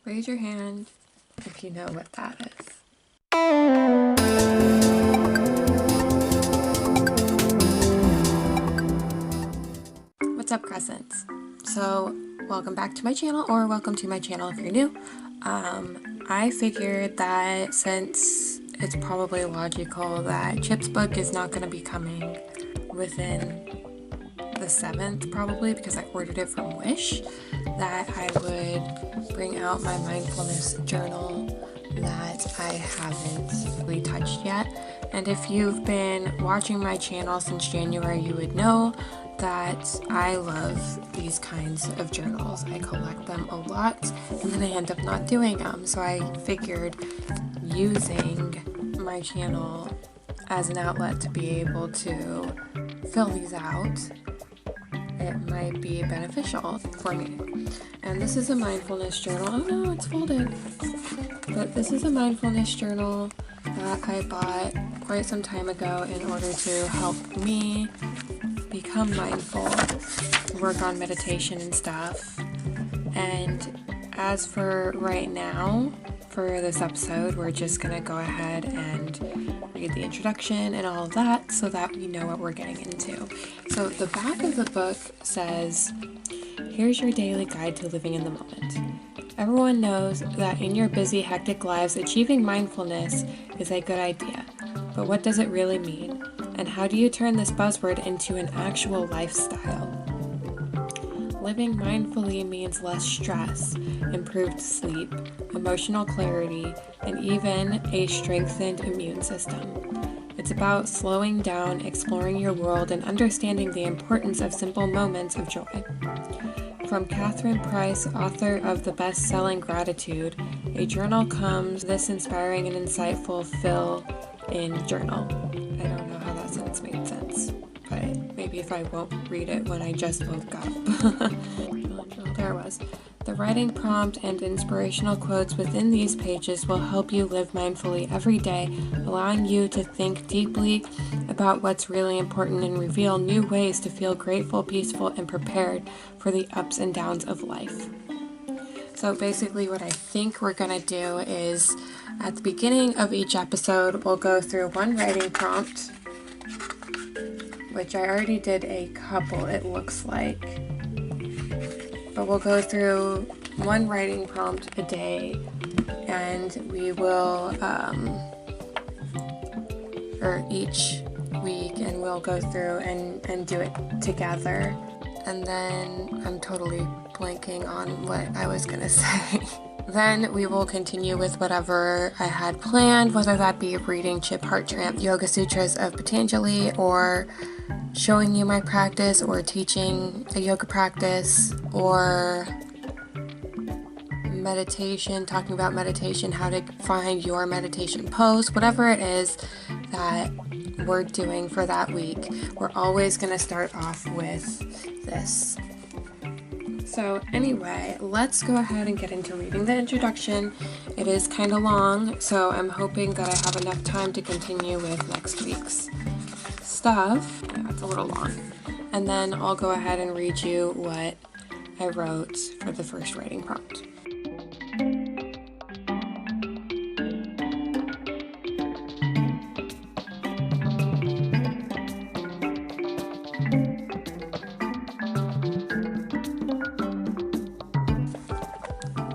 Raise your hand if you know what that is. What's up, Crescents? So, welcome back to my channel, or welcome to my channel if you're new. I figured that since it's probably logical that Chip's book is not going to be coming within the 7th, probably because I ordered it from Wish, that I would bring out my mindfulness journal that I haven't really touched yet. And if you've been watching my channel since January, you would know that I love these kinds of journals. I collect them a lot and then I end up not doing them. So I figured using my channel as an outlet to be able to fill these out, it might be beneficial for me. And this is a mindfulness journal. Oh no, it's folded. But this is a mindfulness journal that I bought quite some time ago in order to help me become mindful, work on meditation and stuff. And as for right now, for this episode, we're just gonna go ahead and read the introduction and all of that so that we know what we're getting into. So the back of the book says, "Here's your daily guide to living in the moment. Everyone knows that in your busy, hectic lives, achieving mindfulness is a good idea. But what does it really mean? And how do you turn this buzzword into an actual lifestyle? Living mindfully means less stress, improved sleep, emotional clarity, and even a strengthened immune system. It's about slowing down, exploring your world, and understanding the importance of simple moments of joy." From Catherine Price, author of the best-selling Gratitude, a journal comes this inspiring and insightful fill-in journal. I don't know how that sentence made sense, but maybe if I won't read it when I just woke up. There it was. The writing prompt and inspirational quotes within these pages will help you live mindfully every day, allowing you to think deeply about what's really important and reveal new ways to feel grateful, peaceful, and prepared for the ups and downs of life. So basically what I think we're going to do is at the beginning of each episode, we'll go through one writing prompt, which I already did a couple, it looks like. But we'll go through one writing prompt a day, and we will, or each week, and we'll go through and do it together. And then I'm totally blanking on what I was gonna say. Then we will continue with whatever I had planned, whether that be reading Chip Hartramp Yoga Sutras of Patanjali, or showing you my practice, or teaching a yoga practice, or meditation, talking about meditation, how to find your meditation pose, whatever it is that we're doing for that week. We're always going to start off with this. So anyway, let's go ahead and get into reading the introduction. It is kind of long, so I'm hoping that I have enough time to continue with next week's stuff. Yeah, it's a little long. And then I'll go ahead and read you what I wrote for the first writing prompt.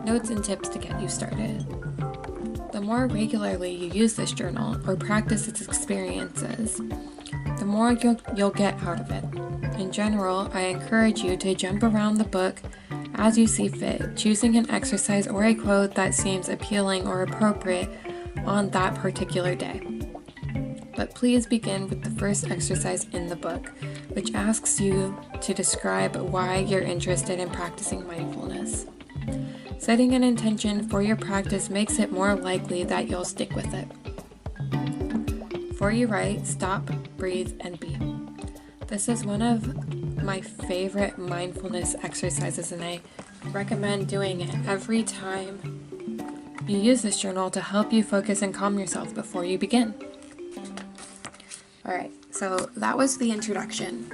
Notes and tips to get you started. The more regularly you use this journal or practice its experiences, the more you'll get out of it. In general, I encourage you to jump around the book as you see fit, choosing an exercise or a quote that seems appealing or appropriate on that particular day. But please begin with the first exercise in the book, which asks you to describe why you're interested in practicing mindfulness. Setting an intention for your practice makes it more likely that you'll stick with it. Before you write, stop, breathe, and be. This is one of my favorite mindfulness exercises, and I recommend doing it every time you use this journal to help you focus and calm yourself before you begin. Alright, so that was the introduction.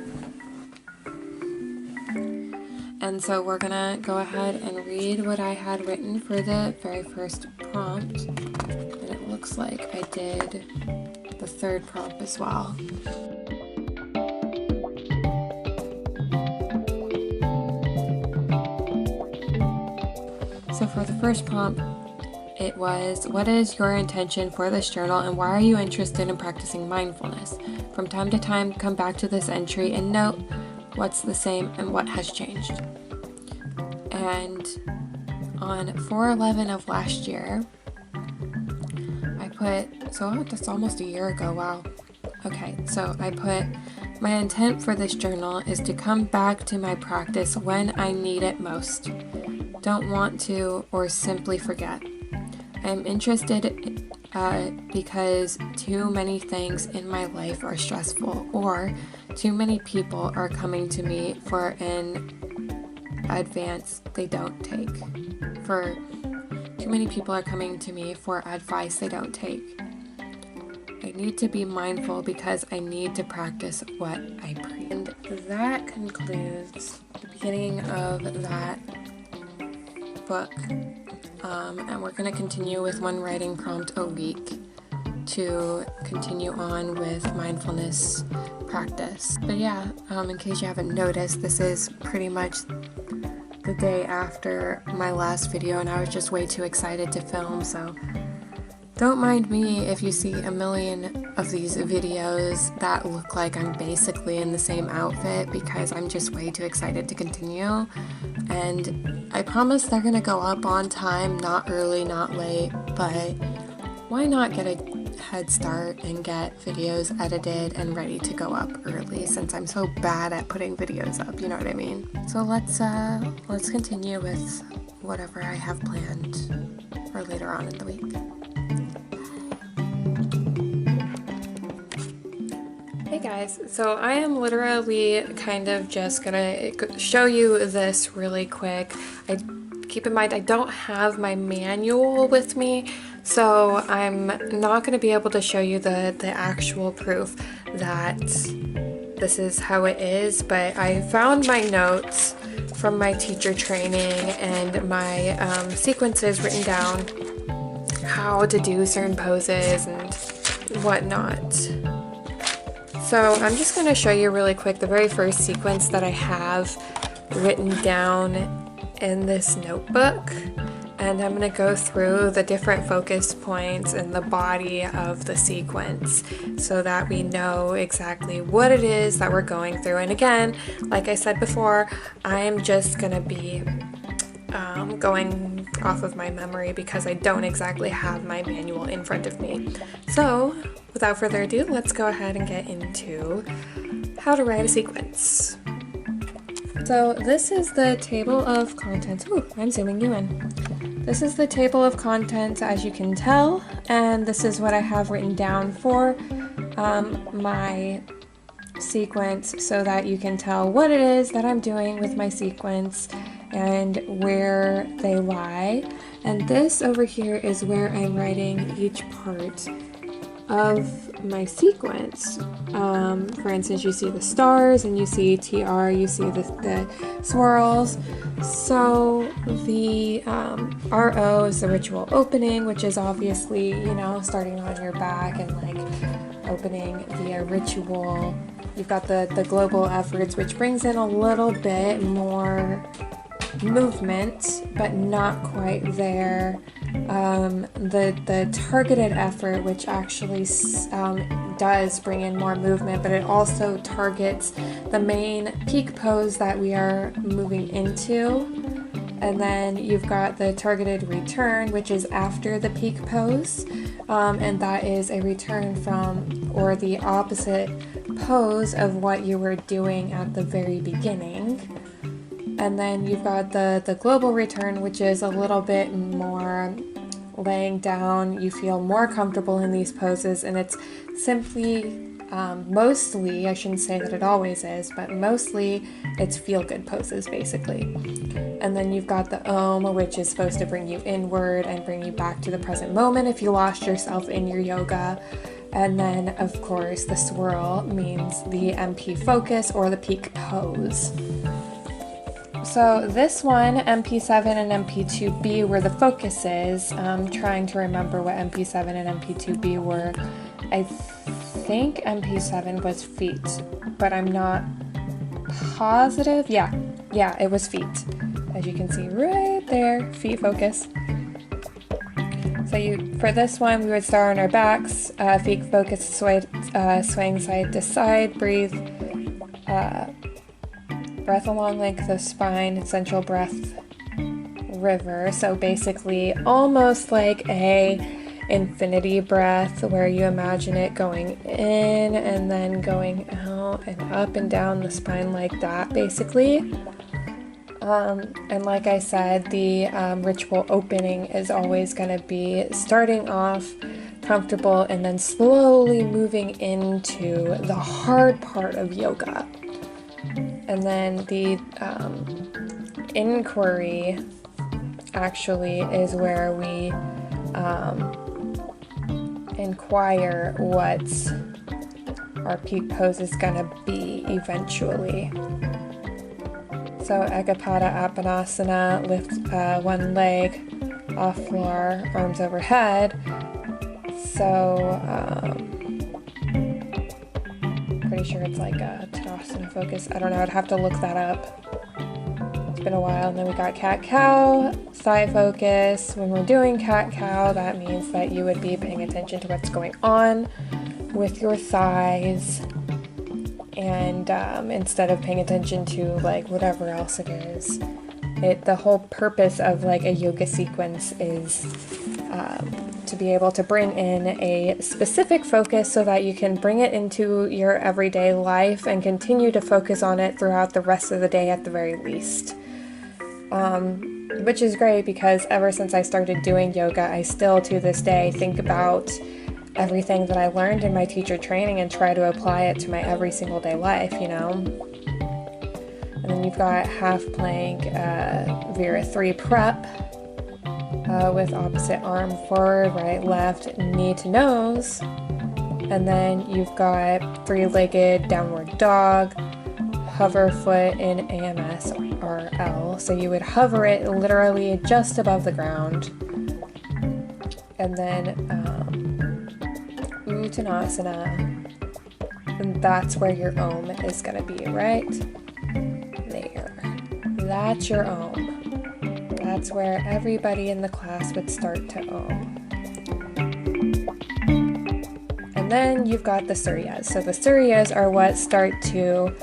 And so we're gonna go ahead and read what I had written for the very first prompt. And it looks like I did the third prompt as well. So for the first prompt, it was, what is your intention for this journal and why are you interested in practicing mindfulness? From time to time, come back to this entry and note what's the same and what has changed. And on 4/11 of last year, I put, so that's almost a year ago, wow. Okay, so I put, my intent for this journal is to come back to my practice when I need it most. Don't want to or simply forget. I'm interested because too many things in my life are stressful, or too many people are coming to me for an advice they don't take. Too many people are coming to me for advice they don't take. I need to be mindful because I need to practice what I preach. And that concludes the beginning of that book. And we're going to continue with one writing prompt a week to continue on with mindfulness practice. But yeah, in case you haven't noticed, this is pretty much the day after my last video, and I was just way too excited to film, so don't mind me if you see a million of these videos that look like I'm basically in the same outfit, because I'm just way too excited to continue. And I promise they're gonna go up on time, not early, not late, but why not get a head start and get videos edited and ready to go up early, since I'm so bad at putting videos up, you know what I mean? So let's continue with whatever I have planned for later on in the week. Hey guys, so I am literally kind of just gonna show you this really quick. Keep in mind I don't have my manual with me, so I'm not going to be able to show you the actual proof that this is how it is, but I found my notes from my teacher training and my sequences written down, how to do certain poses and whatnot. So I'm just going to show you really quick the very first sequence that I have written down in this notebook, and I'm going to go through the different focus points in the body of the sequence so that we know exactly what it is that we're going through. And again, like I said before, I'm just going to be going off of my memory because I don't exactly have my manual in front of me. So without further ado, let's go ahead and get into how to write a sequence. So this is the table of contents. Ooh, I'm zooming you in. This is the table of contents, as you can tell, and this is what I have written down for my sequence, so that you can tell what it is that I'm doing with my sequence and where they lie. And this over here is where I'm writing each part of my sequence. For instance, you see the stars and you see TR, you see the swirls. So the RO is the ritual opening, which is obviously, you know, starting on your back and like opening via ritual. You've got the global efforts, which brings in a little bit more movement, but not quite there. The targeted effort, which actually does bring in more movement, but it also targets the main peak pose that we are moving into. And then you've got the targeted return, which is after the peak pose, and that is a return from, or the opposite pose of what you were doing at the very beginning. And then you've got the global return, which is a little bit more laying down. You feel more comfortable in these poses, and it's simply mostly, I shouldn't say that it always is, but mostly it's feel-good poses basically. And then you've got the Om, which is supposed to bring you inward and bring you back to the present moment if you lost yourself in your yoga. And then of course the swirl means the MP focus or the peak pose. So this one, MP7 and MP2B, were the focuses. I'm trying to remember what MP7 and MP2B were. I think MP7 was feet, but I'm not positive. Yeah, it was feet. As you can see right there, feet focus. So for this one, we would start on our backs, feet focus, swaying side to side, breathe, breath along length of spine, central breath river. So basically almost like a infinity breath where you imagine it going in and then going out and up and down the spine like that, basically. And like I said, the ritual opening is always going to be starting off comfortable and then slowly moving into the hard part of yoga. And then the inquiry actually is where we inquire what our peak pose is going to be eventually. So Ekapada Apanasana, lift one leg off floor, arms overhead. So pretty sure it's like a Tadasana focus. I don't know, I'd have to look that up. It's been a while. And then we got cat-cow, thigh focus. When we're doing cat-cow, that means that you would be paying attention to what's going on with your thighs. And instead of paying attention to like whatever else it is, the whole purpose of like a yoga sequence is to be able to bring in a specific focus so that you can bring it into your everyday life and continue to focus on it throughout the rest of the day at the very least. Which is great because ever since I started doing yoga, I still to this day think about everything that I learned in my teacher training and try to apply it to my every single day life, you know. And then you've got half plank, Vira 3 prep with opposite arm forward, right, left, knee to nose. And then you've got three-legged downward dog, hover foot in AMS RL. So you would hover it literally just above the ground. And then Uttanasana, and that's where your Om is going to be, right there. That's your Om. That's where everybody in the class would start to Om. And then you've got the Suryas. So the Suryas are what start to,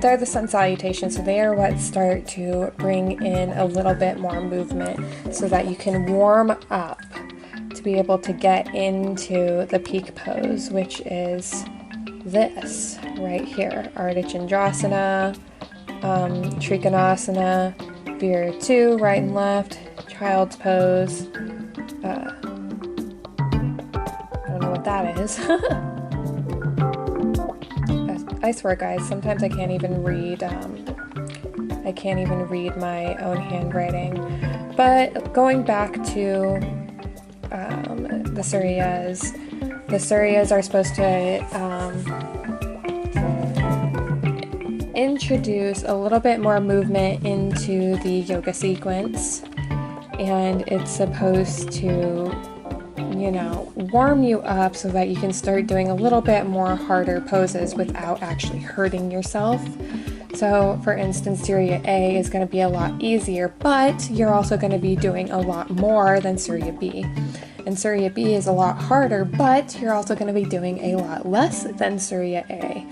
they're the sun salutations, so they are what start to bring in a little bit more movement so that you can warm up to be able to get into the peak pose, which is this right here. Ardha Chandrasana, Trikonasana, Vira 2, right and left, child's pose. I don't know what that is. I swear, guys, sometimes I can't even read. I can't even read my own handwriting. But going back to the Suryas are supposed to introduce a little bit more movement into the yoga sequence, and it's supposed to, you know, warm you up so that you can start doing a little bit more harder poses without actually hurting yourself. So for instance, Surya A is going to be a lot easier, but you're also going to be doing a lot more than Surya B. And Surya B is a lot harder, but you're also going to be doing a lot less than Surya A.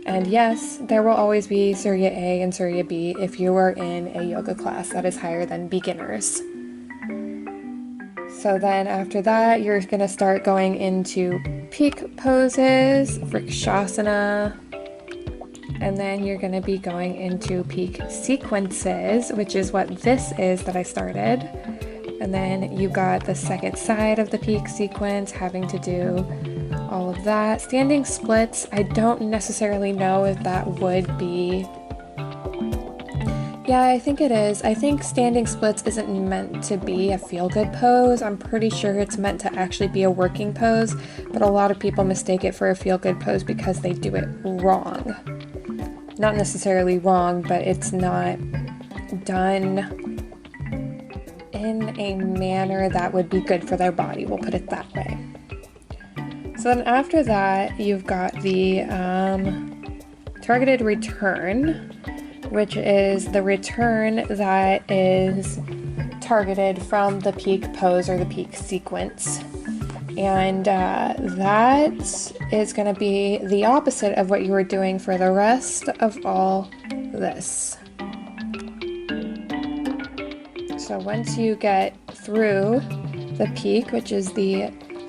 And yes, there will always be Surya A and Surya B if you are in a yoga class that is higher than beginners. So then after that, you're going to start going into peak poses, Vrikshasana, and then you're going to be going into peak sequences, which is what this is that I started. And then you got the second side of the peak sequence having to do all of that. Standing splits, I don't necessarily know if that would be... Yeah, I think it is. I think standing splits isn't meant to be a feel-good pose. I'm pretty sure it's meant to actually be a working pose, but a lot of people mistake it for a feel-good pose because they do it wrong. not necessarily wrong, but it's not done in a manner that would be good for their body, we'll put it that way. So then after that, you've got the targeted return, which is the return that is targeted from the peak pose or the peak sequence. And that is going to be the opposite of what you were doing for the rest of all this. So once you get through the peak, which is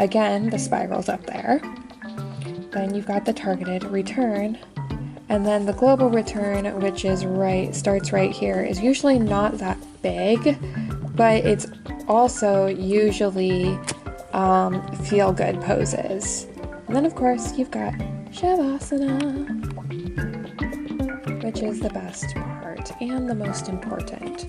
again, the spirals up there, then you've got the targeted return. And then the global return, which is starts right here, is usually not that big, but it's also usually feel-good poses. And then of course you've got Shavasana, which is the best part and the most important.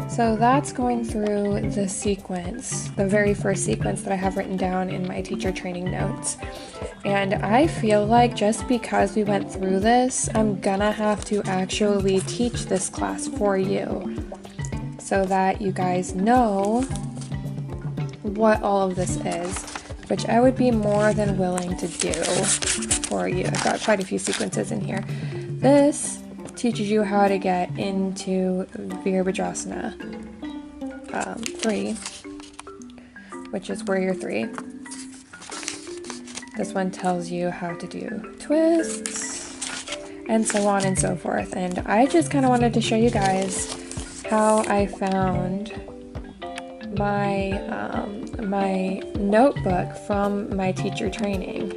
So that's going through the sequence, the very first sequence that I have written down in my teacher training notes. And I feel like just because we went through this, I'm gonna have to actually teach this class for you so that you guys know what all of this is, which I would be more than willing to do for you. I've got quite a few sequences in here. This teaches you how to get into Virabhadrasana 3, which is Warrior 3. This one tells you how to do twists and so on and so forth. And I just kind of wanted to show you guys how I found my notebook from my teacher training.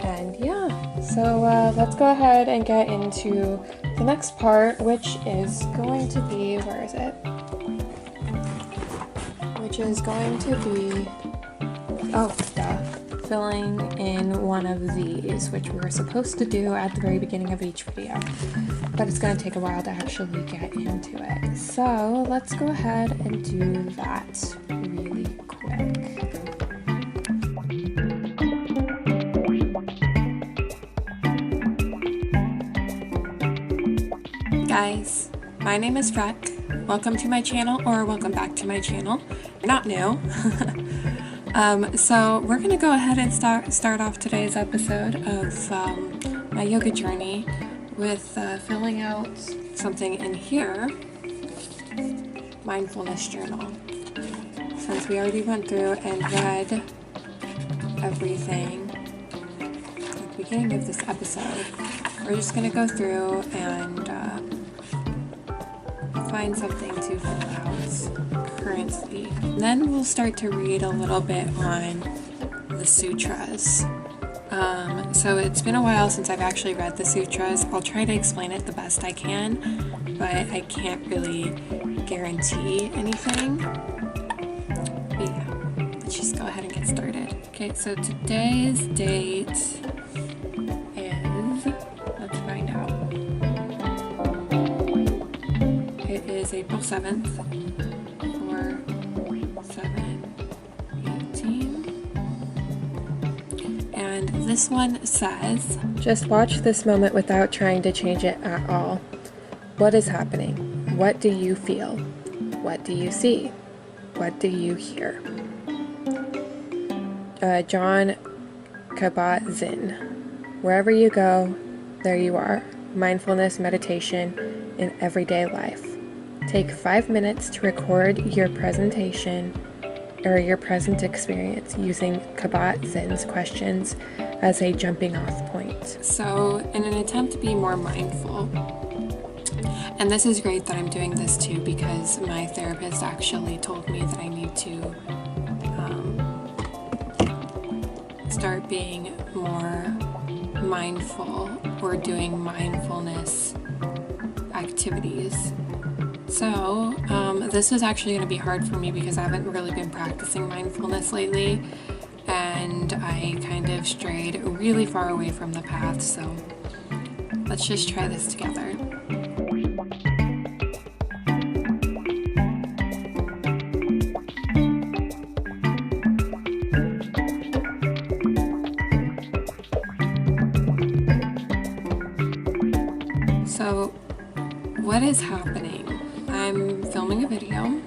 And yeah, so let's go ahead and get into the next part, which is going to be, where is it? Which is going to be, filling in one of these, which we were supposed to do at the very beginning of each video, but it's going to take a while to actually get into it. So let's go ahead and do that really quick. Guys, my name is Freck. Welcome to my channel, or welcome back to my channel. Not new. So we're going to go ahead and start off today's episode of my yoga journey with filling out something in here, mindfulness journal. Since we already went through and read everything at the beginning of this episode, we're just going to go through and find something to fill out currently. Then we'll start to read a little bit on the sutras. So it's been a while since I've actually read the sutras. I'll try to explain it the best I can, but I can't really guarantee anything. But yeah, let's just go ahead and get started. Okay, so today's date is, let's find out. It is April 7th for 7/18. And this one says, just watch this moment without trying to change it at all. What is happening? What do you feel? What do you see? What do you hear? John Kabat-Zinn. Wherever you go, there you are. Mindfulness meditation in everyday life. Take 5 minutes to record your presentation or your present experience using Kabat-Zinn's questions as a jumping off point. So in an attempt to be more mindful, and this is great that I'm doing this too, because my therapist actually told me that I need to start being more mindful or doing mindfulness activities. So this is actually going to be hard for me because I haven't really been practicing mindfulness lately, and I kind of strayed really far away from the path, so let's just try this together. is happening? I'm filming a video.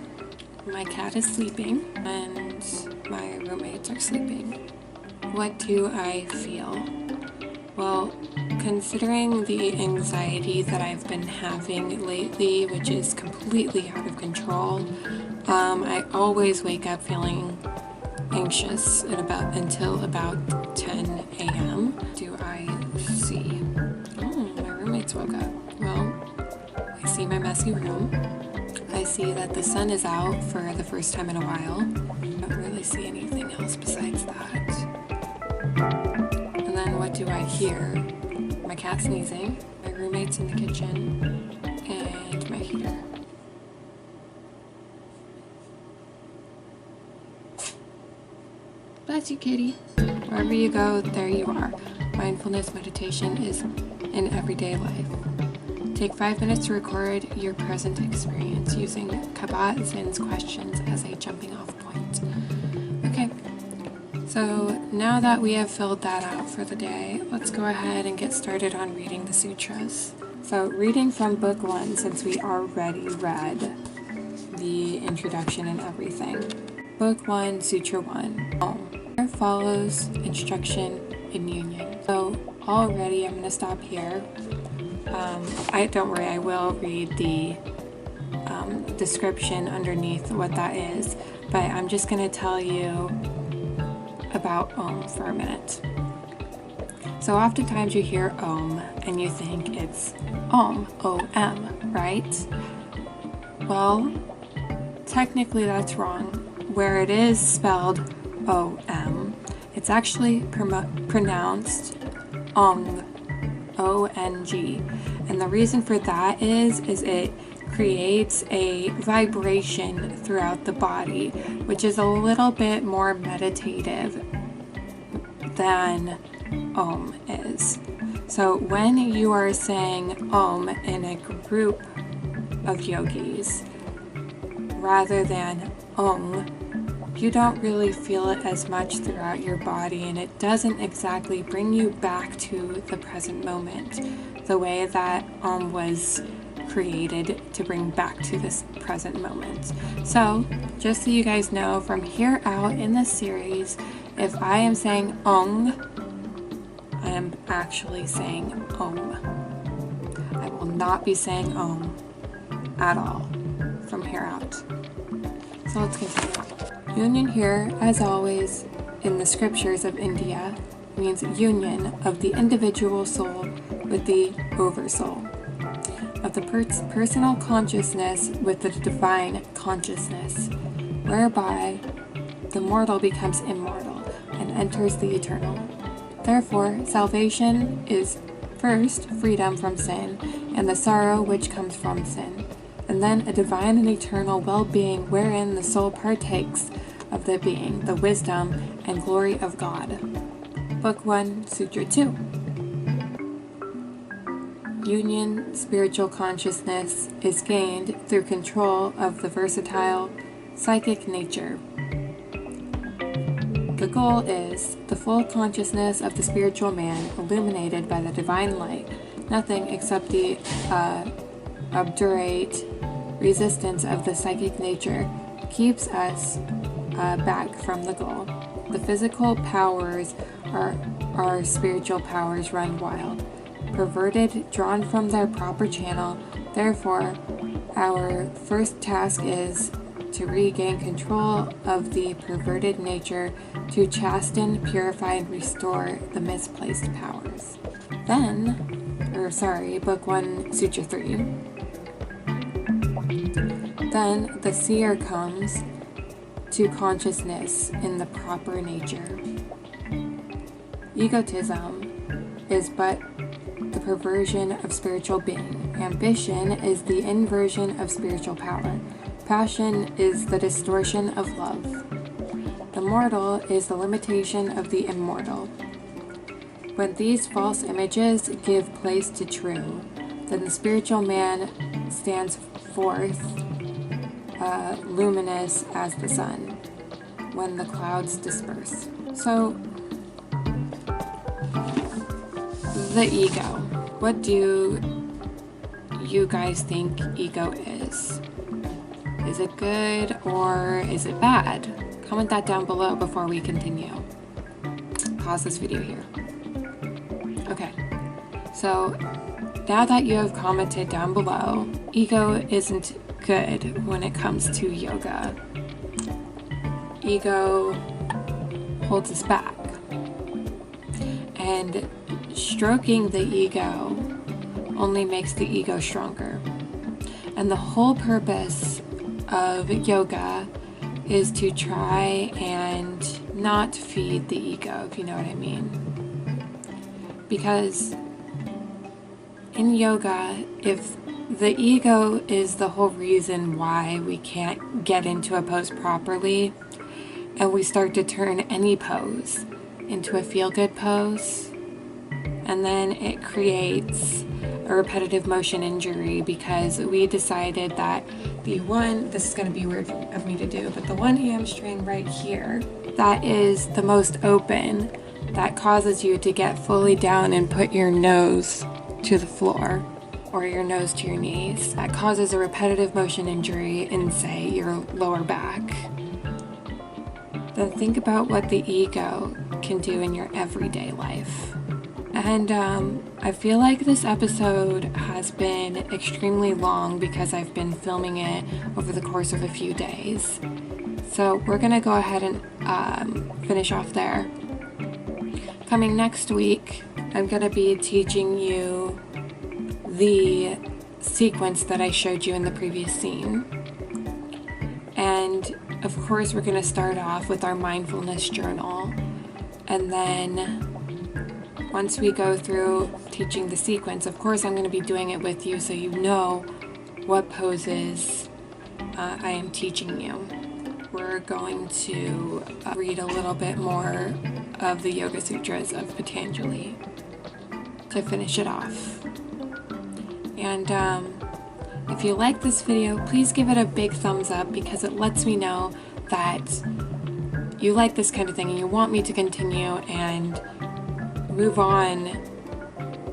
My cat is sleeping and my roommates are sleeping. What do I feel? Well, considering the anxiety that I've been having lately, which is completely out of control, I always wake up feeling anxious until about 10 a.m. Do I see? Oh, my roommates woke up. Well, I see my messy room. I see that the sun is out for the first time in a while. I don't really see anything else besides that. And then what do I hear? My cat sneezing, my roommates in the kitchen, and my heater. Bless you, kitty. Wherever you go, there you are. Mindfulness meditation is in everyday life. Take 5 minutes to record your present experience using Kabat-Zinn's questions as a jumping off point. Okay, so now that we have filled that out for the day, let's go ahead and get started on reading the sutras. So reading from book 1, since we already read the introduction and everything. Book 1, Sutra 1, Om. Here follows instruction in union. So already I'm going to stop here. Don't worry, I will read the description underneath what that is, but I'm just going to tell you about Om for a minute. So oftentimes you hear Om and you think it's Om, O-M, right? Well, technically that's wrong. Where it is spelled O-M, it's actually pronounced Ong, O-N-G. And the reason for that is it creates a vibration throughout the body, which is a little bit more meditative than Om is. So when you are saying Om in a group of yogis, rather than Ong, you don't really feel it as much throughout your body, and it doesn't exactly bring you back to the present moment the way that Om was created to bring back to this present moment. So just so you guys know, from here out in this series, if I am saying Ong, I am actually saying Om. I will not be saying Om at all from here out. So let's continue. Union here, as always, in the scriptures of India, means union of the individual soul with the oversoul, of the personal consciousness with the divine consciousness, whereby the mortal becomes immortal and enters the eternal. Therefore, salvation is first freedom from sin and the sorrow which comes from sin, and then a divine and eternal well-being wherein the soul partakes of the being, the wisdom, and glory of God. Book 1, Sutra 2. Union spiritual consciousness is gained through control of the versatile psychic nature. The goal is the full consciousness of the spiritual man illuminated by the divine light, nothing except the obdurate resistance of the psychic nature keeps us back from the goal. The physical powers are spiritual powers run wild, perverted, drawn from their proper channel. Therefore, our first task is to regain control of the perverted nature, to chasten, purify, and restore the misplaced powers. Book 1, Sutra 3. Then the seer comes to consciousness in the proper nature. Egotism is but the perversion of spiritual being. Ambition is the inversion of spiritual power. Passion is the distortion of love. The mortal is the limitation of the immortal. When these false images give place to true, then the spiritual man stands forth luminous as the sun when the clouds disperse. So, the ego. What do you guys think ego is. Is it good or is it bad? Comment that down below before we continue. Pause this video here. Okay, so now that you have commented down below, ego isn't good when it comes to yoga. Ego holds us back. And stroking the ego only makes the ego stronger. And the whole purpose of yoga is to try and not feed the ego, if you know what I mean. Because in yoga, if the ego is the whole reason why we can't get into a pose properly, and we start to turn any pose into a feel-good pose, and then it creates a repetitive motion injury because we decided that this is going to be weird of me to do, but the one hamstring right here, that is the most open, that causes you to get fully down and put your nose to the floor or your nose to your knees. That causes a repetitive motion injury in, say, your lower back. Then think about what the ego can do in your everyday life. And I feel like this episode has been extremely long because I've been filming it over the course of a few days. So we're gonna go ahead and finish off there. Coming next week, I'm gonna be teaching you the sequence that I showed you in the previous scene. And of course, we're gonna start off with our mindfulness journal. And then once we go through teaching the sequence, of course I'm going to be doing it with you so you know what poses I am teaching you. We're going to read a little bit more of the Yoga Sutras of Patanjali to finish it off. And if you like this video, please give it a big thumbs up because it lets me know that you like this kind of thing and you want me to continue and move on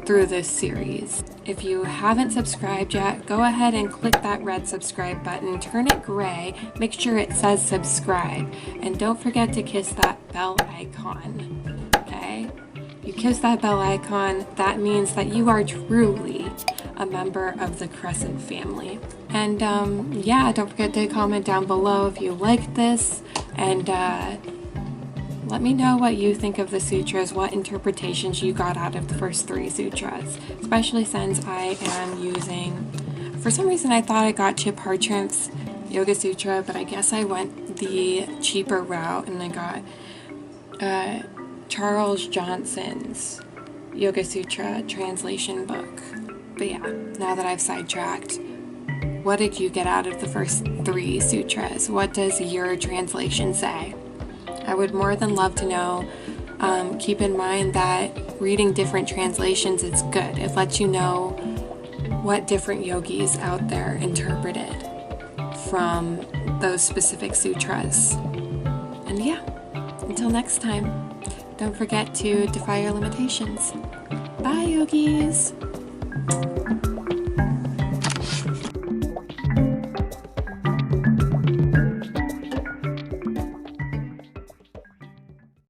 through this series. If you haven't subscribed yet, go ahead and click that red subscribe button, turn it gray, make sure it says subscribe, and don't forget to kiss that bell icon, okay? You kiss that bell icon, that means that you are truly a member of the Crescent family. And yeah, don't forget to comment down below if you liked this, and let me know what you think of the sutras, what interpretations you got out of the first 3 sutras, especially since I am using, for some reason I thought I got Chip Hartranft's Yoga Sutra, but I guess I went the cheaper route and I got Charles Johnson's Yoga Sutra translation book. But yeah, now that I've sidetracked, what did you get out of the first 3 sutras? What does your translation say? I would more than love to know. Keep in mind that reading different translations is good. It lets you know what different yogis out there interpreted from those specific sutras. And yeah, until next time, don't forget to defy your limitations. Bye, yogis!